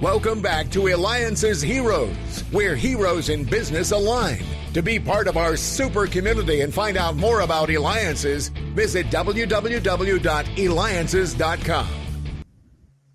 Welcome back to Eliances Heroes, where heroes in business align. To be part of our super community and find out more about Eliances, visit www.Eliances.com.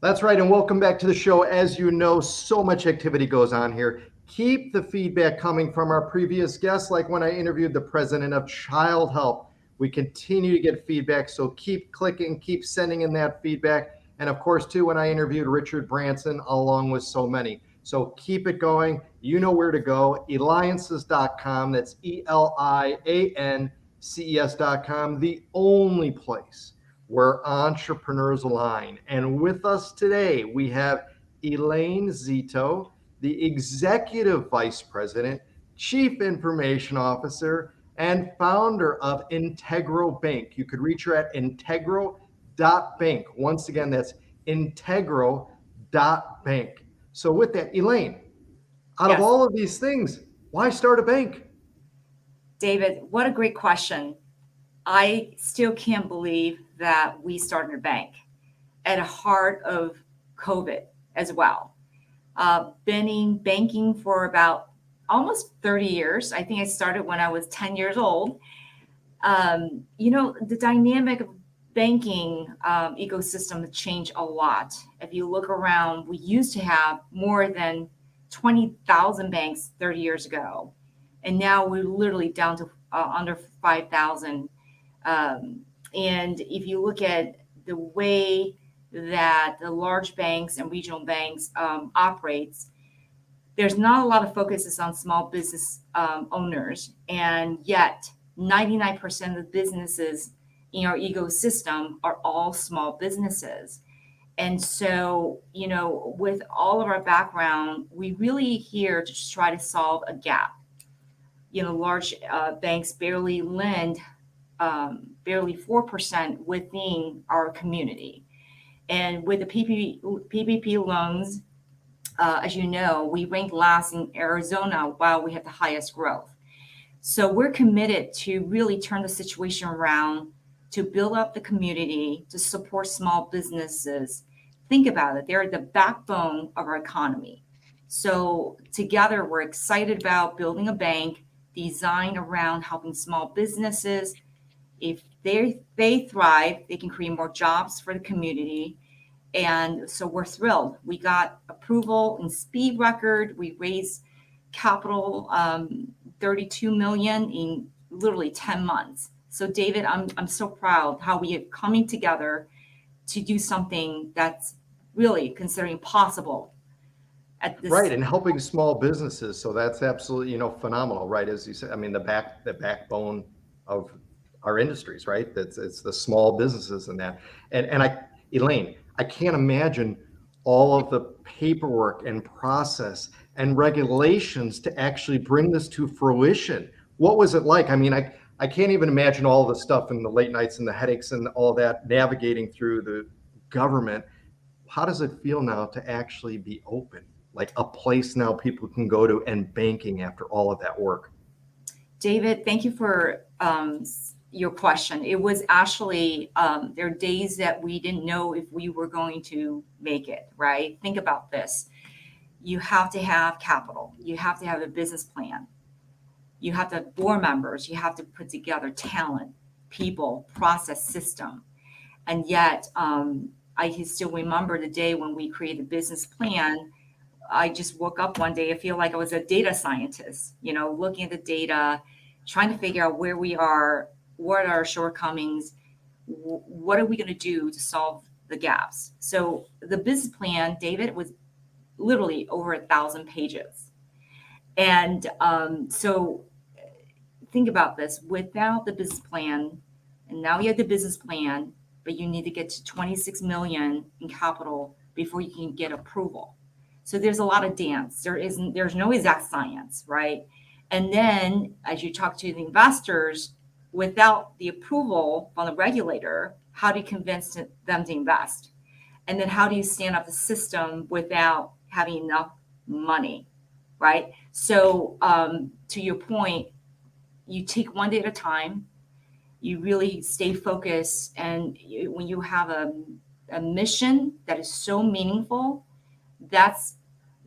That's right, and welcome back to the show. As you know, so much activity goes on here. Keep the feedback coming from our previous guests, like when I interviewed the president of Child Help. We continue to get feedback, so keep clicking, keep sending in that feedback. And of course, too, when I interviewed Richard Branson, along with so many. So keep it going. You know where to go. Eliances.com. That's Eliances.com. The only place where entrepreneurs align. And with us today, we have Elaine Szeto, the Executive Vice President, Chief Information Officer, and founder of Integro Bank. You could reach her at Integro.bank. Once again, that's Integro.bank. So with that, Elaine, out of all of these things, why start a bank? David, what a great question. I still can't believe that we started a bank at the heart of COVID as well. Been in banking for about almost 30 years. I think I started when I was 10 years old. The dynamic of banking ecosystem changed a lot. If you look around, we used to have more than 20,000 banks 30 years ago. And now we're literally down to under 5,000. And if you look at the way that the large banks and regional banks operates, there's not a lot of focuses on small business owners. And yet 99% of the businesses in our ecosystem are all small businesses. And so, with all of our background, we really here to just try to solve a gap. Large banks barely lend barely 4% within our community. And with the PPP loans, as you know, we ranked last in Arizona while we have the highest growth. So we're committed to really turn the situation around, to build up the community, to support small businesses. Think about it. They're the backbone of our economy. So together, we're excited about building a bank designed around helping small businesses. If they thrive, they can create more jobs for the community. And so we're thrilled. We got approval in speed record. We raised capital, $32 million in literally 10 months. So David, I'm so proud how we are coming together to do something that's really considering possible at this. Right, and helping small businesses. So that's absolutely, phenomenal, right? As you said, I mean, the backbone of our industries, right? It's the small businesses and that. And Elaine, I can't imagine all of the paperwork and process and regulations to actually bring this to fruition. What was it like? I mean, I can't even imagine all the stuff and the late nights and the headaches and all that navigating through the government. How does it feel now to actually be open, like a place now people can go to and banking after all of that work? David, thank you for your question. It was actually, there are days that we didn't know if we were going to make it, right? Think about this. You have to have capital. You have to have a business plan. You have to have board members. You have to put together talent, people, process, system. And yet, I can still remember the day when we created a business plan. I just woke up one day, I feel like I was a data scientist, looking at the data, trying to figure out where we are, what are our shortcomings, what are we going to do to solve the gaps. So the business plan, David, was literally over 1,000 pages. And so think about this, without the business plan, and now you have the business plan, but you need to get to 26 million in capital before you can get approval. So there's a lot of dance. There's no exact science, right? And then as you talk to the investors, without the approval from the regulator, how do you convince them to invest? And then how do you stand up the system without having enough money, right? So to your point, you take one day at a time, you really stay focused. And when you have a mission that is so meaningful, that's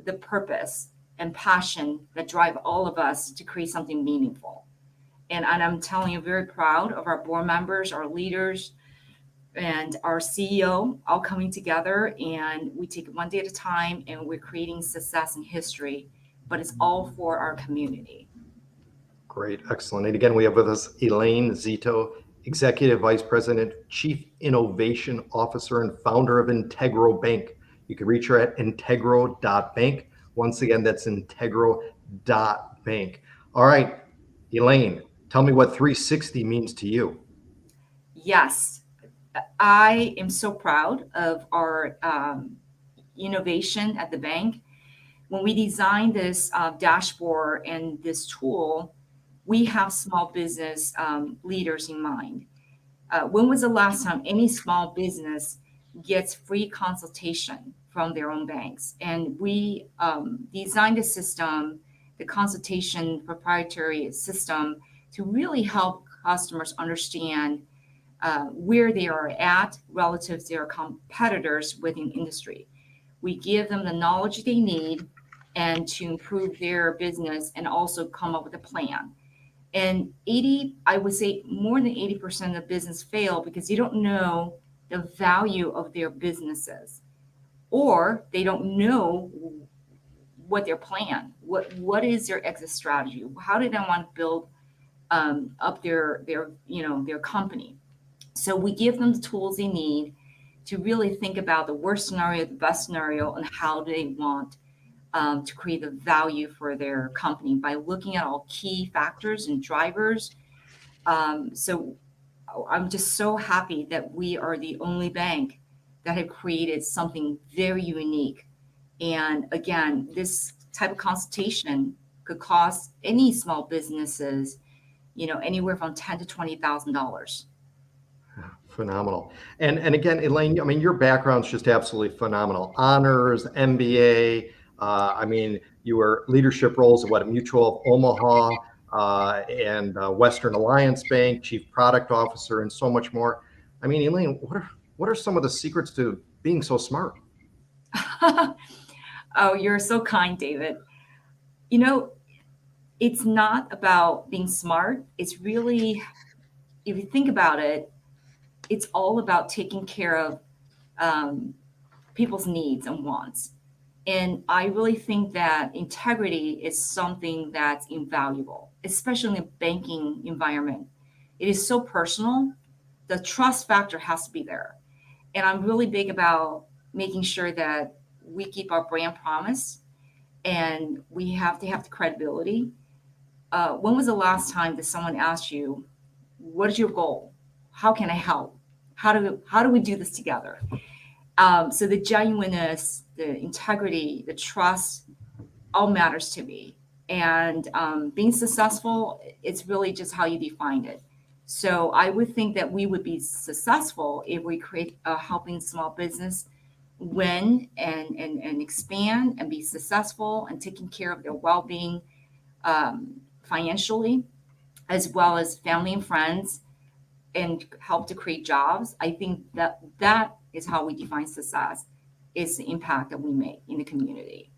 the purpose and passion that drive all of us to create something meaningful. And I'm telling you, very proud of our board members, our leaders, and our CEO all coming together, and we take it one day at a time, and we're creating success and history, but it's all for our community. Great, excellent. And again, we have with us Elaine Szeto, Executive Vice President, Chief Innovation Officer, and founder of Integro Bank. You can reach her at integro.bank. Once again, that's integro.bank. All right, Elaine, tell me what 360 means to you. Yes, I am so proud of our innovation at the bank. When we designed this dashboard and this tool, we have small business leaders in mind. When was the last time any small business gets free consultation from their own banks? And we designed a system, the consultation proprietary system, to really help customers understand where they are at relative to their competitors within industry. We give them the knowledge they need and to improve their business and also come up with a plan. And I would say more than 80% of business fail because they don't know the value of their businesses, or they don't know what their plan, what is their exit strategy, how do they want to build up their company. So we give them the tools they need to really think about the worst scenario, the best scenario, and how they want to create the value for their company by looking at all key factors and drivers. So I'm just so happy that we are the only bank that have created something very unique. And again, this type of consultation could cost any small businesses, anywhere from $10,000 to $20,000. Phenomenal. And again, Elaine, I mean, your background's just absolutely phenomenal. Honors, MBA. I mean, you were leadership roles at Mutual of Omaha and Western Alliance Bank, Chief Product Officer, and so much more. I mean, Elaine, what are some of the secrets to being so smart? Oh, you're so kind, David. It's not about being smart. It's really, if you think about it, it's all about taking care of people's needs and wants. And I really think that integrity is something that's invaluable, especially in the banking environment. It is so personal. The trust factor has to be there. And I'm really big about making sure that we keep our brand promise, and we have to have the credibility. When was the last time that someone asked you, what is your goal? How can I help? How do we do this together? So the genuineness, the integrity, the trust, all matters to me. And being successful, it's really just how you define it. So I would think that we would be successful if we create a helping small business win and expand and be successful and taking care of their well-being financially, as well as family and friends, and help to create jobs. I think that is how we define success, is the impact that we make in the community.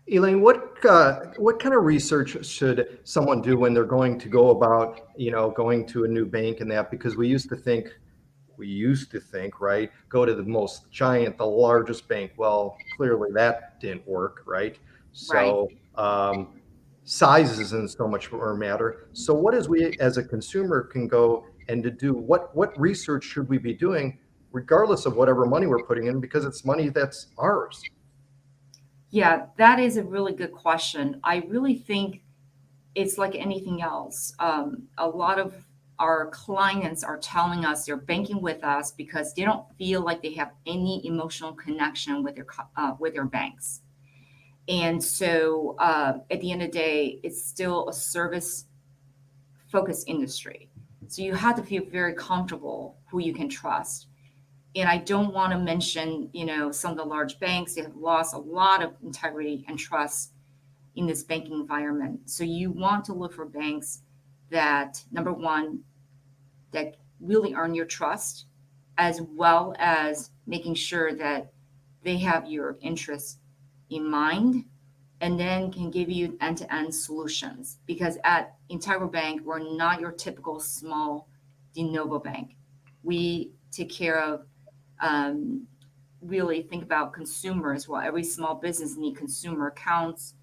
Elaine, what kind of research should someone do when they're going to go about, going to a new bank and that? Because we used to think, right, go to the most giant, the largest bank. Well, clearly that didn't work, right? So sizes and so much more matter. So what is we as a consumer can go and to do, what research should we be doing regardless of whatever money we're putting in, because it's money that's ours? Yeah, that is a really good question. I really think it's like anything else. A lot of our clients are telling us they're banking with us because they don't feel like they have any emotional connection with their banks. And so at the end of the day, it's still a service focused industry. So you have to feel very comfortable who you can trust. And I don't want to mention, some of the large banks, they have lost a lot of integrity and trust in this banking environment. So you want to look for banks that, number one, that really earn your trust, as well as making sure that they have your interests in mind, and then can give you end-to-end solutions. Because at Integro Bank, we're not your typical small de novo bank. We take care of, really think about consumers. Well, every small business need consumer accounts.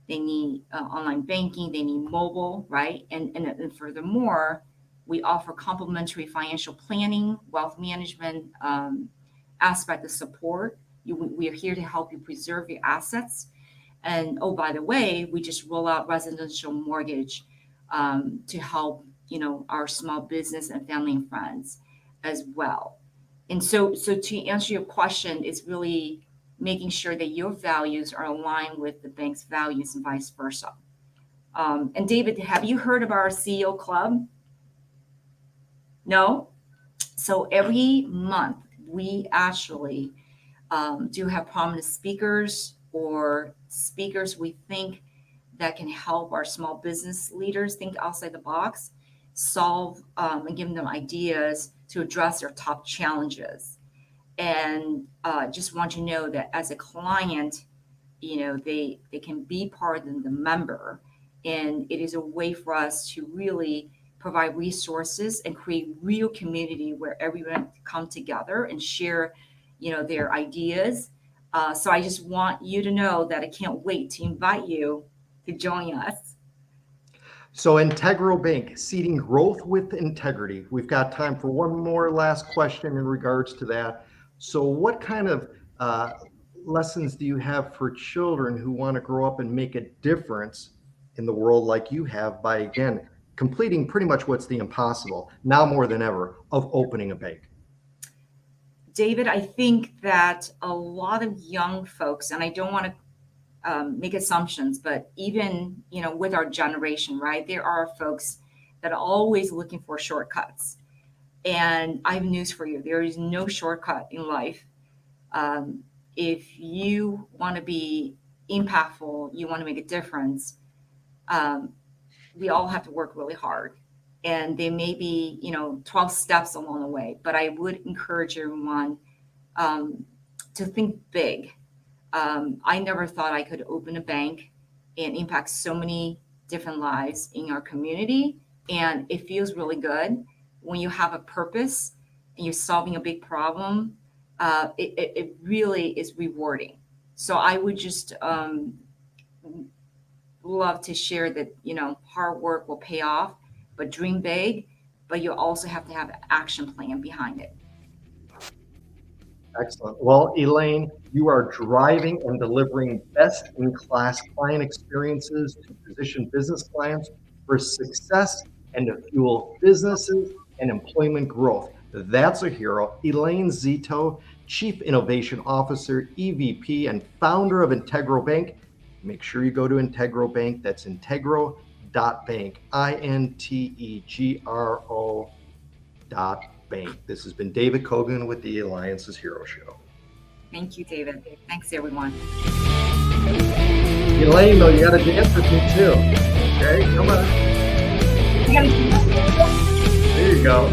They need online banking. They need mobile, right? And furthermore, we offer complimentary financial planning, wealth management aspect of support. We are here to help you preserve your assets. And oh, by the way, we just roll out residential mortgage to help, our small business and family and friends as well. And so to answer your question, it's really making sure that your values are aligned with the bank's values and vice versa. And David, have you heard of our CEO Club? No? So every month we actually do have prominent speakers or speakers we think that can help our small business leaders think outside the box, solve and give them ideas to address their top challenges. And just want you to know that as a client, they can be part of the member. And it is a way for us to really provide resources and create real community where everyone can come together and share, their ideas. So I just want you to know that I can't wait to invite you to join us. So Integro Bank, seeding growth with integrity. We've got time for one more last question in regards to that. So what kind of lessons do you have for children who want to grow up and make a difference in the world like you have by, again, completing pretty much what's the impossible, now more than ever, of opening a bank? David, I think that a lot of young folks, and I don't want to make assumptions, but even, with our generation, right, there are folks that are always looking for shortcuts. And I have news for you. There is no shortcut in life. If you want to be impactful, you want to make a difference, we all have to work really hard. And there may be, 12 steps along the way, but I would encourage everyone to think big. I never thought I could open a bank and impact so many different lives in our community. And it feels really good when you have a purpose and you're solving a big problem. It really is rewarding. So I would just love to share that, hard work will pay off, but dream big, but you also have to have an action plan behind it. Excellent. Well, Elaine, you are driving and delivering best-in-class client experiences to position business clients for success and to fuel businesses and employment growth. That's a hero. Elaine Szeto, Chief Innovation Officer, EVP, and founder of Integro Bank. Make sure you go to Integro Bank. That's integro.bank, INTEGRO.bank. This has been David Kogan with the Eliances Hero Show. Thank you, David. Thanks, everyone. Elaine, though, you got to dance with me too. Okay, come on. There you go.